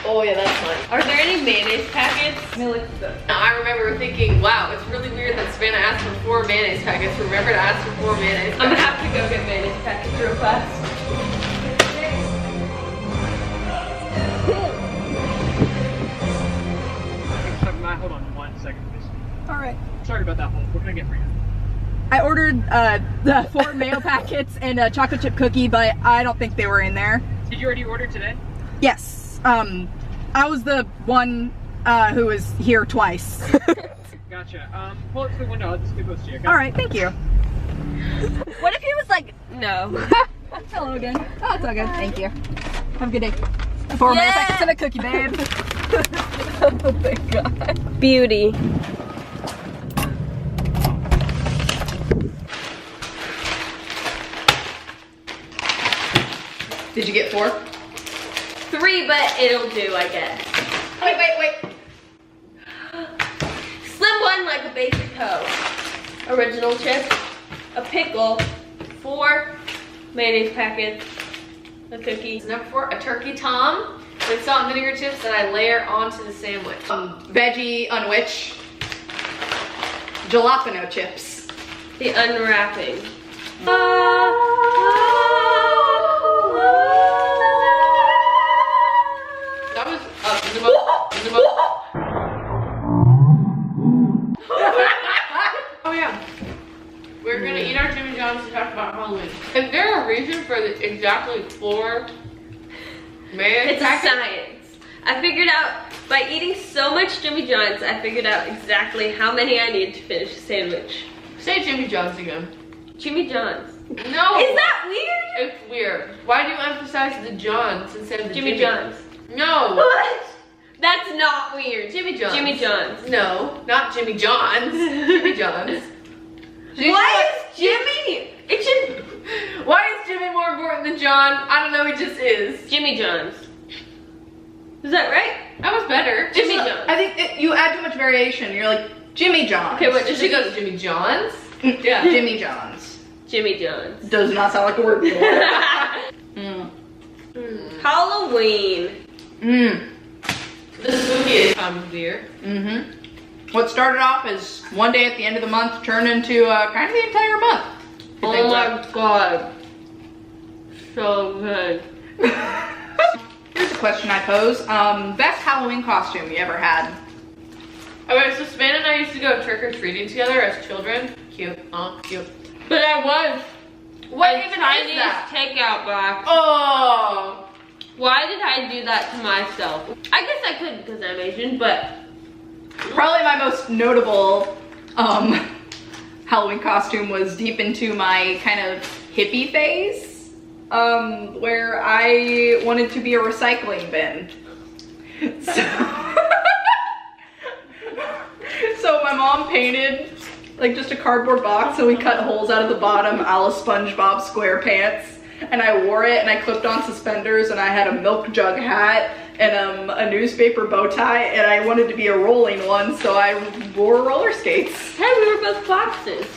Oh yeah, that's mine. Are there any mayonnaise packets? I remember thinking, wow, it's really weird that Savannah asked for 4 mayonnaise packets. Remember to ask for 4 mayonnaise packets. I'm gonna have to go get mayonnaise packets real fast. Hold on 1 second, please. All right. Sorry about that hold. What can I get for you? I ordered the 4 mayo packets and a chocolate chip cookie, but I don't think they were in there. Did you already order today? Yes. I was the one who was here twice. Gotcha. Pull up to the window. I'll just give those to you. Okay? All right, thank you. What if he was like, no? Hello again. Oh, it's all good. Thank you. Have a good day. 4 mayo packets and a cookie, babe. Oh my god. Beauty. Did you get 4? 3, but it'll do, I guess. Wait. Slim one like a basic hoe. Original chips, a pickle, 4 mayonnaise packets, a cookie. Number 4, a turkey tom with salt and vinegar chips that I layer onto the sandwich. Veggie unwich. Jalapeno chips. The unwrapping. That was in the most. Oh yeah. We're gonna eat our Jimmy John's to talk about Halloween. Is there a reason for the exactly 4 mayonnaise It's a science. I figured out, by eating so much Jimmy John's, I figured out exactly how many I need to finish a sandwich. Say Jimmy John's again. Jimmy John's. No! Is that weird? It's weird. Why do you emphasize the John's instead of the Jimmy John's. No! What? That's not weird. Jimmy John's. Jimmy John's. No, not Jimmy John's. Jimmy John's. Why is Jimmy? It should. Why is Jimmy more important than John? I don't know, he just is. Jimmy John's. Is that right? That was better. Jimmy Just, John's. I think you add too much variation. You're like, Jimmy John's. Okay, what Did she go to Jimmy John's? Yeah. Jimmy John's. Jimmy John's. Does not sound like a word. Halloween. The spookiest time of the year. What started off as one day at the end of the month turned into kind of the entire month. Oh my god. So good. Here's a question I pose. Best Halloween costume you ever had? Okay, so Savannah and I used to go trick-or-treating together as children. Cute, cute. But I was. What a even is Chinese that? takeout box. Oh! Why did I do that to myself? I guess I could because I'm Asian, but Probably my most notable Halloween costume was deep into my kind of hippie phase, where I wanted to be a recycling bin. So my mom painted like just a cardboard box, and we cut holes out of the bottom a la SpongeBob SquarePants, and I wore it, and I clipped on suspenders, and I had a milk jug hat and a newspaper bow tie, and I wanted to be a rolling one, so I wore roller skates. hey, we were both foxes.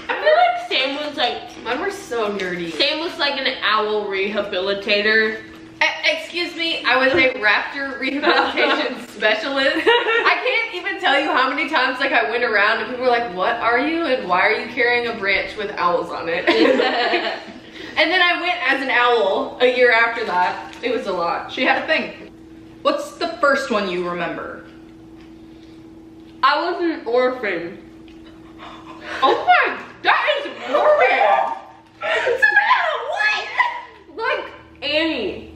I feel like Sam was like, Mine were so nerdy. Sam was like an owl rehabilitator. Excuse me, I was a raptor rehabilitation specialist. I can't even tell you how many times like I went around and people were like, what are you and why are you carrying a branch with owls on it? And then I went as an owl a year after that. It was a lot. She had a thing. What's the first one you remember? I was an orphan. Oh my, that is morbid. What? Like Annie.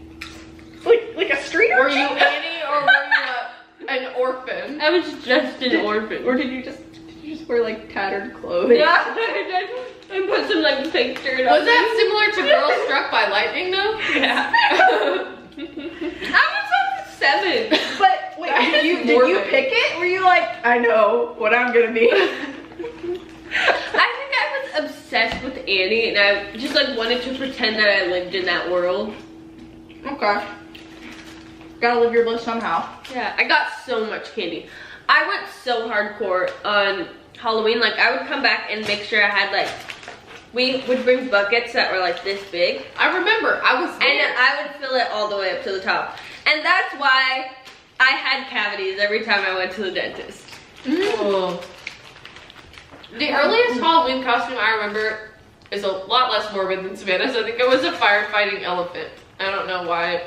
Like a street Were urchin? you Annie or were you an orphan? I was just an orphan. Or did you just wear like tattered clothes? Yeah, I put some like fake dirt on Was that similar to Girl Struck by Lightning though? Yeah. I was like 7. But wait, That did you morbid. pick it? Were you like, I know what I'm gonna be? I think I was obsessed with Annie, and I just like wanted to pretend that I lived in that world. Okay. Gotta live your bliss somehow. Yeah, I got so much candy. I went so hardcore on Halloween. Like, I would come back and make sure I had like, we would bring buckets that were like this big. I remember, I was there. And I would fill it all the way up to the top. And that's why I had cavities every time I went to the dentist. Oh. The earliest Halloween costume I remember is a lot less morbid than Savannah's. I think it was a firefighting elephant. I don't know why.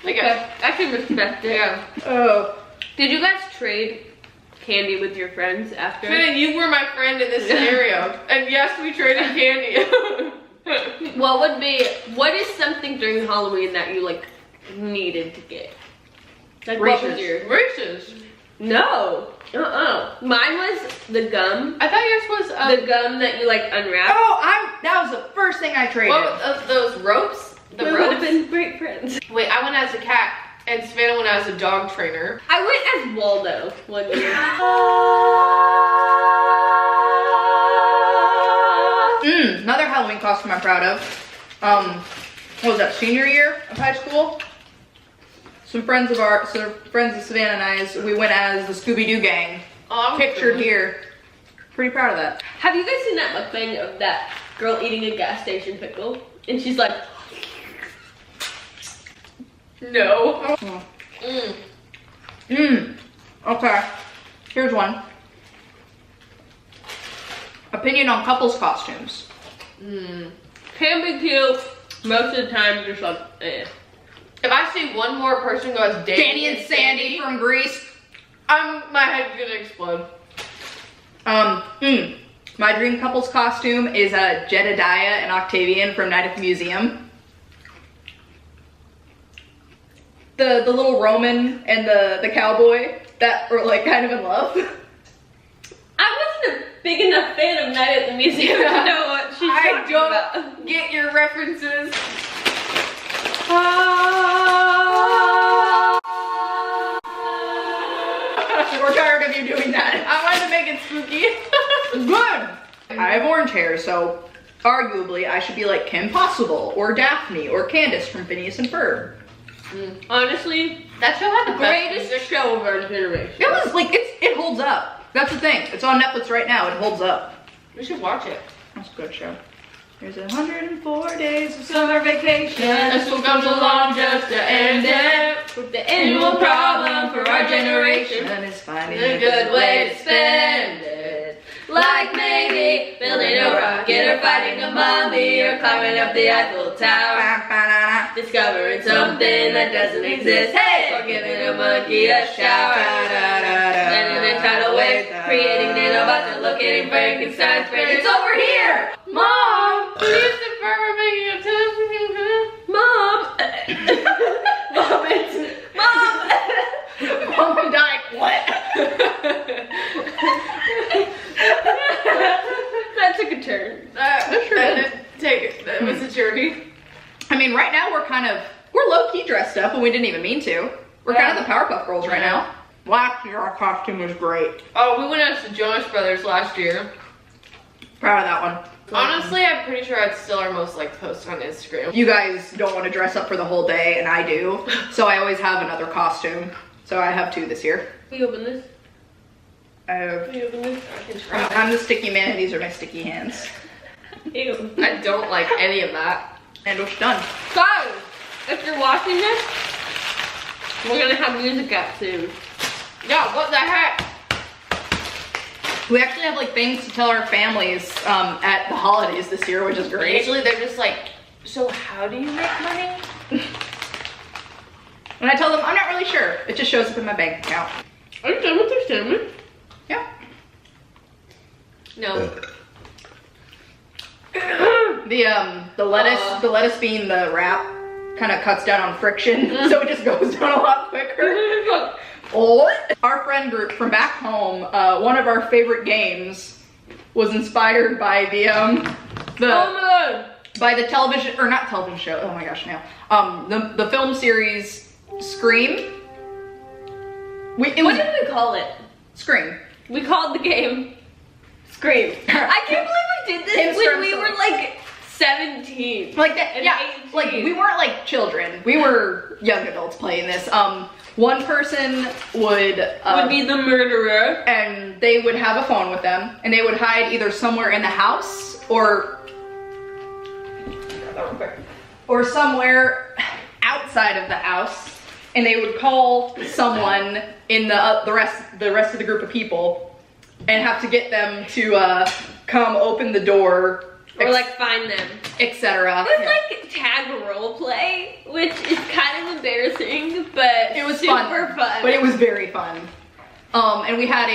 Okay, I can respect it. Yeah. Oh. Did you guys trade candy with your friends after? Savannah, you were my friend in this scenario. And yes, we traded candy. What is something during Halloween that you like needed to get? Like what was yours? Reese's. No. Mine was the gum. I thought yours was The gum that you like unwrap. Oh, that was the first thing I traded. what, those ropes? The We would have ropes? been great friends. Wait, I went as a cat and Savannah went as a dog trainer. I went as Waldo one year. Another Halloween costume I'm proud of. What was that, senior year of high school? Some friends of Savannah and I's, we went as the Scooby-Doo gang. Oh, I'm Pictured cool. here. Pretty proud of that. Have you guys seen that mukbang of that girl eating a gas station pickle? And she's like, No. Okay. Here's one. Opinion on couples costumes. can be cute. Most of the time, just like, eh. If I see one more person go as Danny and Sandy from Grease. my head's gonna explode. My dream couples costume is Jedediah and Octavian from Night at the Museum. The little Roman and the cowboy that were like kind of in love. I wasn't a big enough fan of Night at the Museum to know what she's talking about. Get your references. We're tired of you doing that. I wanted to make it spooky. Good. I have orange hair, so arguably I should be like Kim Possible or Daphne or Candace from Phineas and Ferb. Honestly, That show had the greatest best music. show of our generation. It was like, it holds up. That's the thing. It's on Netflix right now. It holds up. We should watch it. That's a good show. There's 104 days of summer vacation. This one comes along just to end it. With the annual problem for our generation. And it's finding A good way to spend it. Like maybe building a rocket or fighting a mummy or climbing up the Eiffel Tower. Discovering something that doesn't exist. Hey! Or giving a monkey a shower. Sending a tidal wave. Creating nanobots and locating Frankenstein's brain. It's over here! Mom, we used to forever making a Mom! Mom, it's... Mom! Mom and Di, what? That took a turn. That didn't take it. That was a journey. I mean, right now we're low-key dressed up and we didn't even mean to. We're kind of the Powerpuff Girls right now. Last year our costume was great. Oh, we went as the Jonas Brothers last year. Proud of that one. Honestly, I'm pretty sure it's still our most liked post on Instagram. You guys don't want to dress up for the whole day, and I do. So I always have another costume. So I have 2 this year. Can you open this? I'm Can you open this? I can try. the sticky man, and these are my sticky hands. Ew. I don't like any of that. And we're done. Guys, if you're watching this, we're gonna have music at soon. Yeah, what the heck? We actually have like things to tell our families at the holidays this year, which is great. Usually they're just like, so how do you make money? And I tell them, I'm not really sure. It just shows up in my bank account. Are you done with your sandwich? Yeah. No. The lettuce being the wrap kind of cuts down on friction, so it just goes down a lot quicker. What? Our friend group from back home, one of our favorite games was inspired by by the television, or not television show, oh my gosh, now. The film series Scream. What did we call it? Scream. We called the game Scream. I can't believe we did this when we were like 17. Like that, And yeah, 18. like we weren't like children. We were young adults playing this. One person would be the murderer. and they would have a phone with them, and they would hide either somewhere in the house or somewhere outside of the house, and they would call someone in the rest of the group of people, and have to get them to come open the door. Or like find them. Etc. It was like tag role play, which is kind of embarrassing, but It was super fun. But it was very fun. And we had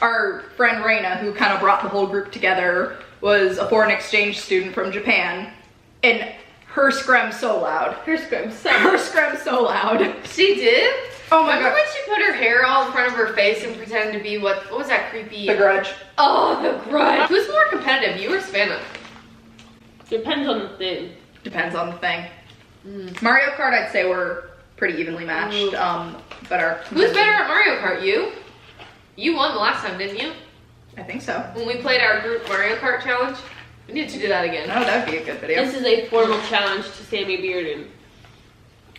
our friend Raina, who kind of brought the whole group together, was a foreign exchange student from Japan, and her scream so loud. Her scream so loud. She did? Oh my Remember god. when she put her hair all in front of her face and pretended to be what was that creepy? The Grudge. Oh, The Grudge. Who's more competitive, you or Savannah? Depends on the thing. Depends on the thing. Mario Kart, I'd say we're pretty evenly matched. But our Who's better at Mario Kart, you? You won the last time, didn't you? I think so. When we played our group Mario Kart challenge? We need to do that again. Oh, that'd be a good video. This is a formal challenge to Sammy Bearden.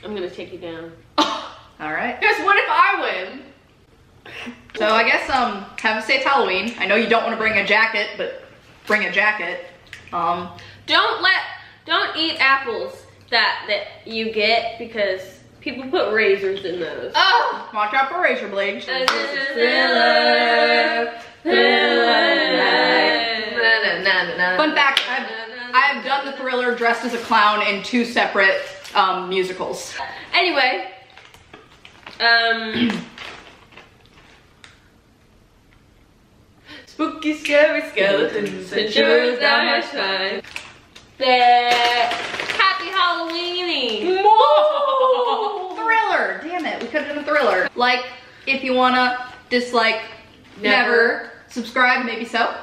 I'm gonna take you down. All right. Guess what if I win? So I guess have a safe Halloween. I know you don't want to bring a jacket, but bring a jacket. Don't eat apples that you get because people put razors in those. Oh! Watch out for razor blades. Thriller. Fun fact: I have done the Thriller dressed as a clown in 2 separate musicals. Anyway, Spooky, scary skeletons and shivers down my spine. Happy Halloweeny! Thriller! Damn it, we could have done a Thriller. Like, if you wanna, dislike, never. Subscribe, maybe so.